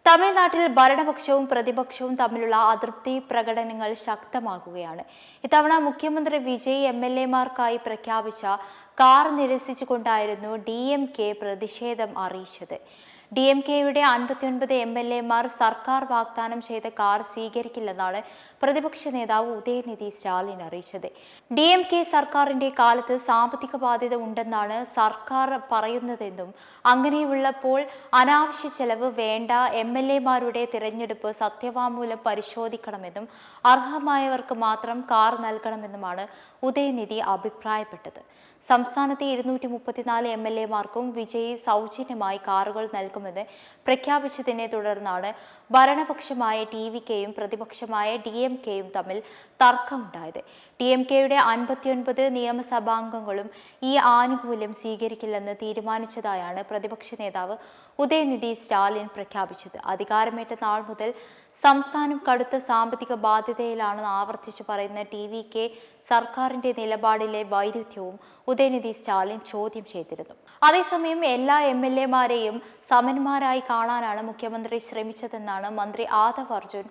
തമിഴ്നാട്ടിൽ ഭരണപക്ഷവും പ്രതിപക്ഷവും തമ്മിലുള്ള അതൃപ്തി പ്രകടനങ്ങൾ ശക്തമാകുകയാണ്. ഇത്തവണ മുഖ്യമന്ത്രി വിജയ് എംഎൽഎമാർക്കായി പ്രഖ്യാപിച്ച കാർ നിരസിച്ചുകൊണ്ടായിരുന്നു DMK പ്രതിഷേധം അറിയിച്ചത്. DMKയുടെ 59 MLAമാർ സർക്കാർ വാഗ്ദാനം ചെയ്ത കാർ സ്വീകരിക്കില്ലെന്നാണ് പ്രതിപക്ഷ നേതാവ് ഉദയനിധി സ്റ്റാലിൻ അറിയിച്ചത്. DMK സർക്കാരിന്റെ കാലത്ത് സാമ്പത്തിക ബാധ്യത ഉണ്ടെന്നാണ് സർക്കാർ പറയുന്നതെന്നും അങ്ങനെയുള്ളപ്പോൾ അനാവശ്യ ചെലവ് വേണ്ട, MLAമാരുടെ തിരഞ്ഞെടുപ്പ് സത്യവാങ്മൂലം പരിശോധിക്കണമെന്നും അർഹമായവർക്ക് മാത്രം കാർ നൽകണമെന്നുമാണ് ഉദയനിധി അഭിപ്രായപ്പെട്ടത്. സംസ്ഥാനത്തെ 234 MLAമാർക്കും വിജയ് സൗജന്യമായി കാറുകൾ നൽകുമെന്ന് പ്രഖ്യാപിച്ചതിനെ തുടർന്നാണ് ഭരണപക്ഷമായ TVKയും പ്രതിപക്ഷമായ DMKയും തമ്മിൽ തർക്കമുണ്ടായത്. DMKയുടെ 59 നിയമസഭാംഗങ്ങളും ഈ ആനുകൂല്യം സ്വീകരിക്കില്ലെന്ന് തീരുമാനിച്ചതായാണ് പ്രതിപക്ഷ നേതാവ് ഉദയനിധി സ്റ്റാലിൻ പ്രഖ്യാപിച്ചത്. അധികാരമേറ്റ നാൾ മുതൽ സംസ്ഥാനം കടുത്ത സാമ്പത്തിക ബാധ്യതയിലാണെന്ന് ആവർത്തിച്ചു പറയുന്ന TVK സർക്കാരിന്റെ നിലപാടിലെ വൈരുദ്ധ്യവും ഉദയനിധി സ്റ്റാലിൻ ചോദ്യം ചെയ്തിരുന്നു. അതേസമയം എല്ലാ MLAമാരെയും സമന്മാരായി കാണാനാണ് മുഖ്യമന്ത്രി ശ്രമിച്ചതെന്നാണ് മന്ത്രി ആദവ് അർജുൻ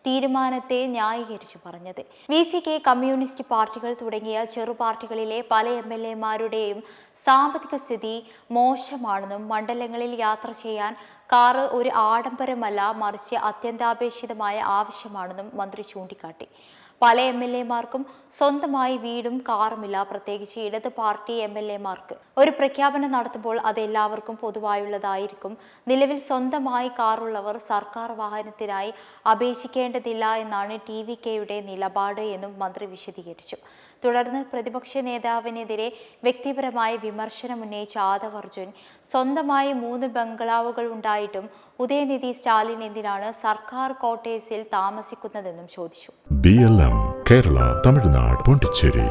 തീരുമാനത്തെ ന്യായീകരിച്ചു പറഞ്ഞത്. VCK, കമ്മ്യൂണിസ്റ്റ് പാർട്ടികൾ തുടങ്ങിയ ചെറുപാർട്ടികളിലെ പല MLAമാരുടെയും സാമ്പത്തിക സ്ഥിതി മോശമാണെന്നും മണ്ഡലങ്ങളിൽ യാത്ര ചെയ്യാൻ കാറ് ഒരു ആഡംബരമല്ല, മറിച്ച് അത്യന്താപേക്ഷിതമായ ആവശ്യമാണെന്നും മന്ത്രി ചൂണ്ടിക്കാട്ടി. പല MLAമാർക്കും സ്വന്തമായി വീടും കാറുമില്ല, പ്രത്യേകിച്ച് ഇടത് പാർട്ടി MLAമാർക്ക്. ഒരു പ്രഖ്യാപനം നടത്തുമ്പോൾ അത് എല്ലാവർക്കും പൊതുവായുള്ളതായിരിക്കും. നിലവിൽ സ്വന്തമായി കാറുള്ളവർ സർക്കാർ വാഹനത്തിനായി അപേക്ഷിക്കേണ്ടതില്ല എന്നാണ് TVKയുടെ നിലപാട് എന്നും മന്ത്രി വിശദീകരിച്ചു. തുടർന്ന് പ്രതിപക്ഷ നേതാവിനെതിരെ വ്യക്തിപരമായ വിമർശനം ഉന്നയിച്ച ആദവ് അർജുൻ സ്വന്തമായി 3 ബംഗ്ലാവുകൾ ഉണ്ടായിട്ടും ഉദയനിധി സ്റ്റാലിൻ എന്തിനാണ് സർക്കാർ ക്വാർട്ടേഴ്സിൽ താമസിക്കുന്നതെന്നും ചോദിച്ചു. BLM കേരള, തമിഴ്നാട്, പോണ്ടിച്ചേരി